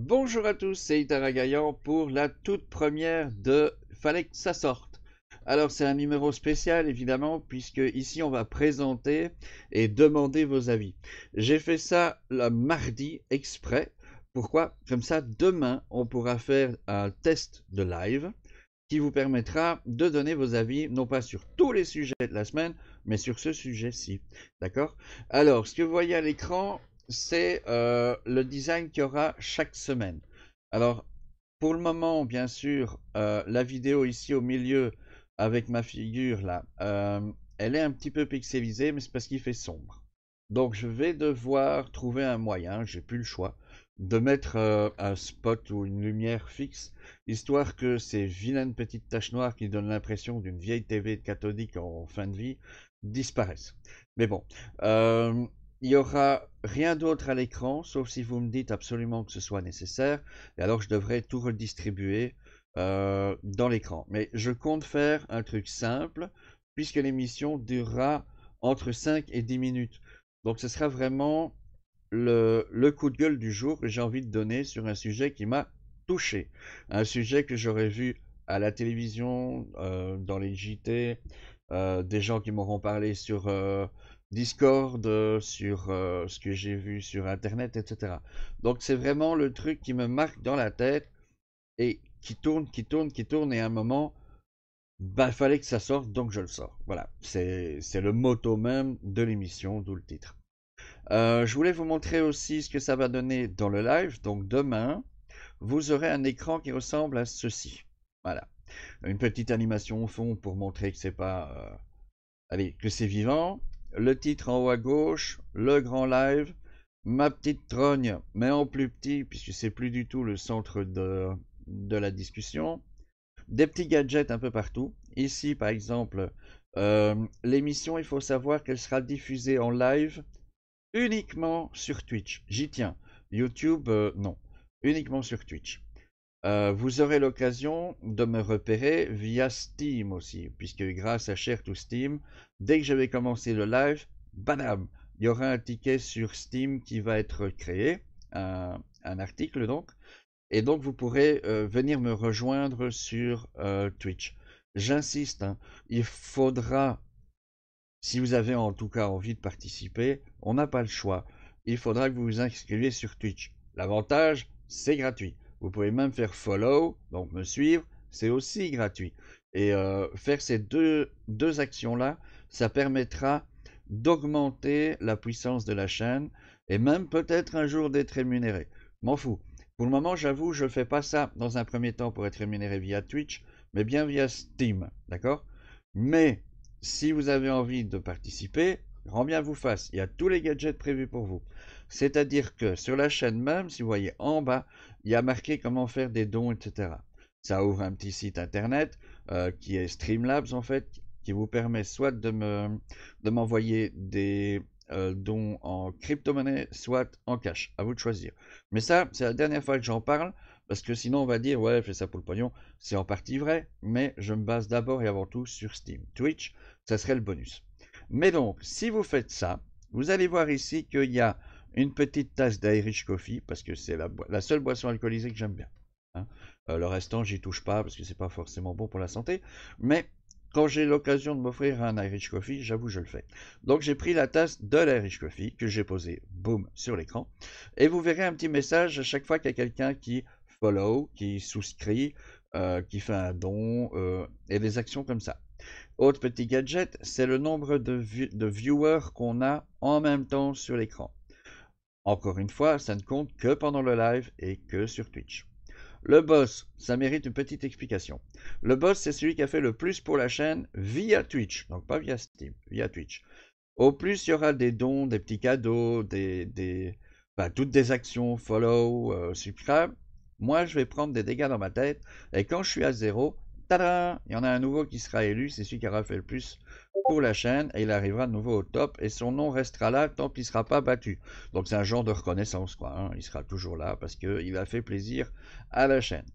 Bonjour à tous, c'est Itara Gaillan pour la toute première de Fallait que ça sorte. Alors c'est un numéro spécial évidemment puisque ici on va présenter et demander vos avis. J'ai fait ça le mardi exprès. Pourquoi? Comme ça demain on pourra faire un test de live qui vous permettra de donner vos avis, non pas sur tous les sujets de la semaine, mais sur ce sujet-ci. D'accord? Alors, ce que vous voyez à l'écran, c'est le design qu'il y aura chaque semaine. Alors, pour le moment, bien sûr, la vidéo ici au milieu, avec ma figure là, elle est un petit peu pixelisée, mais c'est parce qu'il fait sombre. Donc, je vais devoir trouver un moyen, j'ai plus le choix, de mettre un spot ou une lumière fixe histoire que ces vilaines petites taches noires qui donnent l'impression d'une vieille TV cathodique en fin de vie disparaissent. Mais bon, euh, il n'y aura rien d'autre à l'écran, sauf si vous me dites absolument que ce soit nécessaire, et alors je devrais tout redistribuer dans l'écran. Mais je compte faire un truc simple, puisque l'émission durera entre 5 et 10 minutes. Donc ce sera vraiment le coup de gueule du jour que j'ai envie de donner sur un sujet qui m'a touché. Un sujet que j'aurais vu à la télévision, dans les JT, des gens qui m'auront parlé sur Discord, sur ce que j'ai vu sur Internet, etc. Donc c'est vraiment le truc qui me marque dans la tête et qui tourne, qui tourne, qui tourne, et à un moment, bah, fallait que ça sorte, donc je le sors. Voilà, c'est le motto même de l'émission, d'où le titre. Je voulais vous montrer aussi ce que ça va donner dans le live. Donc demain, vous aurez un écran qui ressemble à ceci. Voilà. Une petite animation au fond pour montrer que c'est pas... allez, que c'est vivant. Le titre en haut à gauche, le grand live, ma petite trogne, mais en plus petit, puisque c'est plus du tout le centre de la discussion. Des petits gadgets un peu partout. Ici, par exemple, l'émission, il faut savoir qu'elle sera diffusée en live uniquement sur Twitch. J'y tiens. YouTube, non. Uniquement sur Twitch. Vous aurez l'occasion de me repérer via Steam aussi, puisque grâce à Share to Steam, dès que je vais commencer le live, badam, il y aura un ticket sur Steam qui va être créé, un article donc, et donc vous pourrez venir me rejoindre sur Twitch. J'insiste, hein, il faudra, si vous avez en tout cas envie de participer, on n'a pas le choix. Il faudra que vous vous inscriviez sur Twitch. L'avantage, c'est gratuit. Vous pouvez même faire follow, donc me suivre, c'est aussi gratuit. Et faire ces deux actions-là, ça permettra d'augmenter la puissance de la chaîne et même peut-être un jour d'être rémunéré. M'en fous. Pour le moment, j'avoue, je ne fais pas ça dans un premier temps pour être rémunéré via Twitch, mais bien via Steam, d'accord? Mais si vous avez envie de participer, grand bien vous fasse. Il y a tous les gadgets prévus pour vous. C'est-à-dire que sur la chaîne même, si vous voyez en bas, il y a marqué comment faire des dons, etc. Ça ouvre un petit site internet qui est Streamlabs en fait, qui vous permet soit de m'envoyer des dons en crypto-monnaie, soit en cash. À vous de choisir. Mais ça, c'est la dernière fois que j'en parle, parce que sinon on va dire, ouais, fais ça pour le pognon. C'est en partie vrai, mais je me base d'abord et avant tout sur Steam. Twitch, ça serait le bonus. Mais donc, si vous faites ça, vous allez voir ici qu'il y a une petite tasse d'Irish Coffee, parce que c'est la seule boisson alcoolisée que j'aime bien. Hein. Le restant, j'y touche pas, parce que c'est pas forcément bon pour la santé. Mais quand j'ai l'occasion de m'offrir un Irish Coffee, j'avoue, je le fais. Donc j'ai pris la tasse de l'Irish Coffee, que j'ai posée, boum, sur l'écran. Et vous verrez un petit message à chaque fois qu'il y a quelqu'un qui follow, qui souscrit, qui fait un don, et des actions comme ça. Autre petit gadget, c'est le nombre de viewers qu'on a en même temps sur l'écran. Encore une fois, ça ne compte que pendant le live et que sur Twitch. Le boss, ça mérite une petite explication. Le boss, c'est celui qui a fait le plus pour la chaîne via Twitch, donc pas via Steam, via Twitch. Au plus, il y aura des dons, des petits cadeaux, toutes des actions, follow, subscribe. Moi, je vais prendre des dégâts dans ma tête. Et quand je suis à zéro, tada, il y en a un nouveau qui sera élu. C'est celui qui aura fait le plus pour la chaîne. Et il arrivera de nouveau au top. Et son nom restera là tant qu'il ne sera pas battu. Donc c'est un genre de reconnaissance, quoi. Hein. Il sera toujours là parce qu'il a fait plaisir à la chaîne.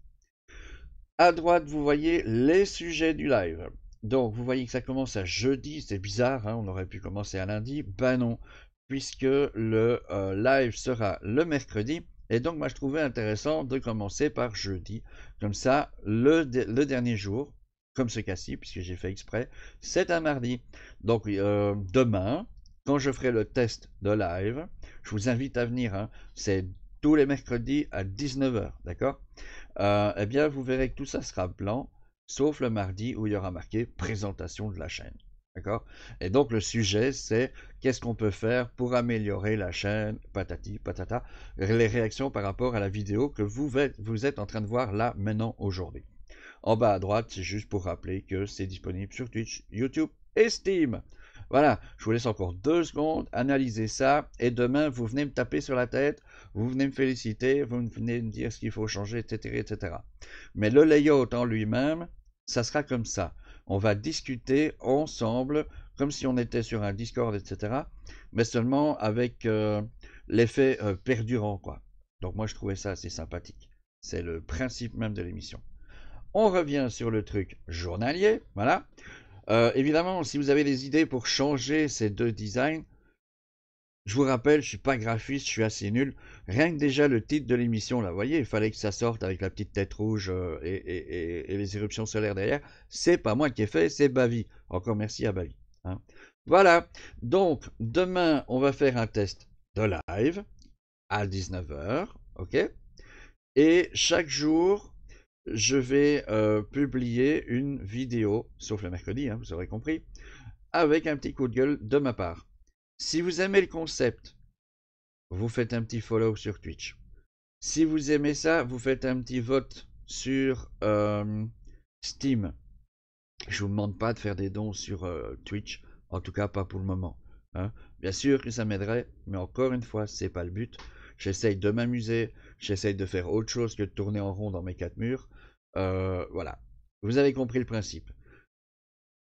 À droite, vous voyez les sujets du live. Donc, vous voyez que ça commence à jeudi, c'est bizarre, hein, on aurait pu commencer à lundi. Ben non, puisque le live sera le mercredi Et donc, moi, je trouvais intéressant de commencer par jeudi. Comme ça, le dernier jour, comme ce cas-ci, puisque j'ai fait exprès, c'est un mardi. Donc, demain, quand je ferai le test de live, je vous invite à venir, hein, c'est tous les mercredis à 19h, d'accord? Eh bien, vous verrez que tout ça sera blanc, sauf le mardi où il y aura marqué présentation de la chaîne. D'accord? Et donc le sujet, c'est qu'est-ce qu'on peut faire pour améliorer la chaîne, patati, patata, les réactions par rapport à la vidéo que vous êtes en train de voir là, maintenant, aujourd'hui. En bas à droite, c'est juste pour rappeler que c'est disponible sur Twitch, YouTube et Steam. Voilà, je vous laisse encore 2 secondes, analyser ça, et demain, vous venez me taper sur la tête, vous venez me féliciter, vous venez me dire ce qu'il faut changer, etc., etc. Mais le layout en lui-même, ça sera comme ça. On va discuter ensemble, comme si on était sur un Discord, etc., mais seulement avec l'effet perdurant, quoi. Donc moi, je trouvais ça assez sympathique. C'est le principe même de l'émission. On revient sur le truc journalier, voilà. Évidemment, si vous avez des idées pour changer ces 2 designs, je vous rappelle, je suis pas graphiste, je suis assez nul. Rien que déjà le titre de l'émission, là, vous voyez, il fallait que ça sorte avec la petite tête rouge et les éruptions solaires derrière. C'est pas moi qui ai fait, c'est Bavi. Encore merci à Bavi. Hein. Voilà. Donc, demain, on va faire un test de live à 19h, ok? Et chaque jour, je vais publier une vidéo, sauf le mercredi, hein, vous aurez compris, avec un petit coup de gueule de ma part. Si vous aimez le concept, vous faites un petit follow sur Twitch. Si vous aimez ça, vous faites un petit vote sur Steam. Je vous demande pas de faire des dons sur Twitch, en tout cas pas pour le moment. Hein. Bien sûr que ça m'aiderait, mais encore une fois, c'est pas le but. J'essaye de m'amuser, j'essaye de faire autre chose que de tourner en rond dans mes 4 murs. Voilà. Vous avez compris le principe.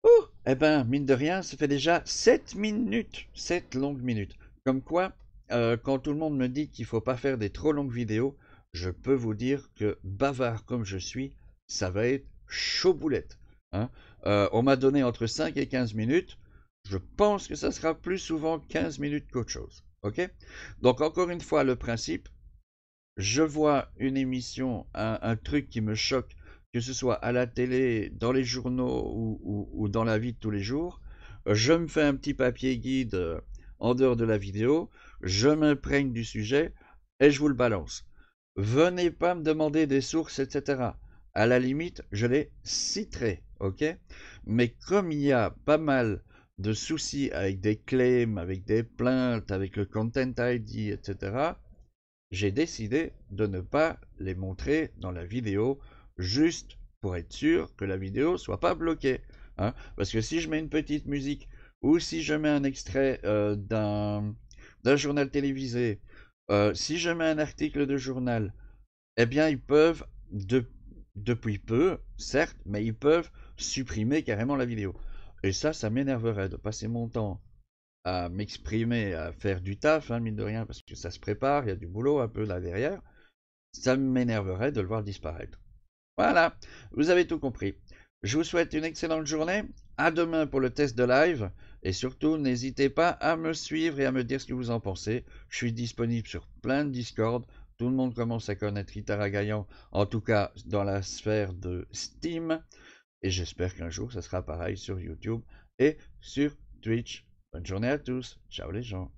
Oh, eh ben, mine de rien, ça fait déjà 7 minutes, 7 longues minutes. Comme quoi, quand tout le monde me dit qu'il ne faut pas faire des trop longues vidéos, je peux vous dire que bavard comme je suis, ça va être chaud boulette. Hein. On m'a donné entre 5 et 15 minutes. Je pense que ça sera plus souvent 15 minutes qu'autre chose. Ok? Donc encore une fois, le principe, je vois une émission, un truc qui me choque, que ce soit à la télé, dans les journaux ou dans la vie de tous les jours, je me fais un petit papier guide en dehors de la vidéo, je m'imprègne du sujet et je vous le balance. Venez pas me demander des sources, etc. À la limite, je les citerai, ok? Mais comme il y a pas mal de soucis avec des claims, avec des plaintes, avec le Content ID, etc., j'ai décidé de ne pas les montrer dans la vidéo, juste pour être sûr que la vidéo soit pas bloquée. Hein. Parce que si je mets une petite musique ou si je mets un extrait d'un journal télévisé, si je mets un article de journal, eh bien ils peuvent, depuis peu, certes, mais ils peuvent supprimer carrément la vidéo. Et ça m'énerverait de passer mon temps à m'exprimer, à faire du taf, hein, mine de rien, parce que ça se prépare, il y a du boulot un peu là derrière, ça m'énerverait de le voir disparaître. Voilà, vous avez tout compris. Je vous souhaite une excellente journée, à demain pour le test de live, et surtout n'hésitez pas à me suivre et à me dire ce que vous en pensez. Je suis disponible sur plein de Discord, tout le monde commence à connaître Itara Gaillan, en tout cas dans la sphère de Steam, et j'espère qu'un jour ça sera pareil sur YouTube et sur Twitch. Bonne journée à tous. Ciao les gens.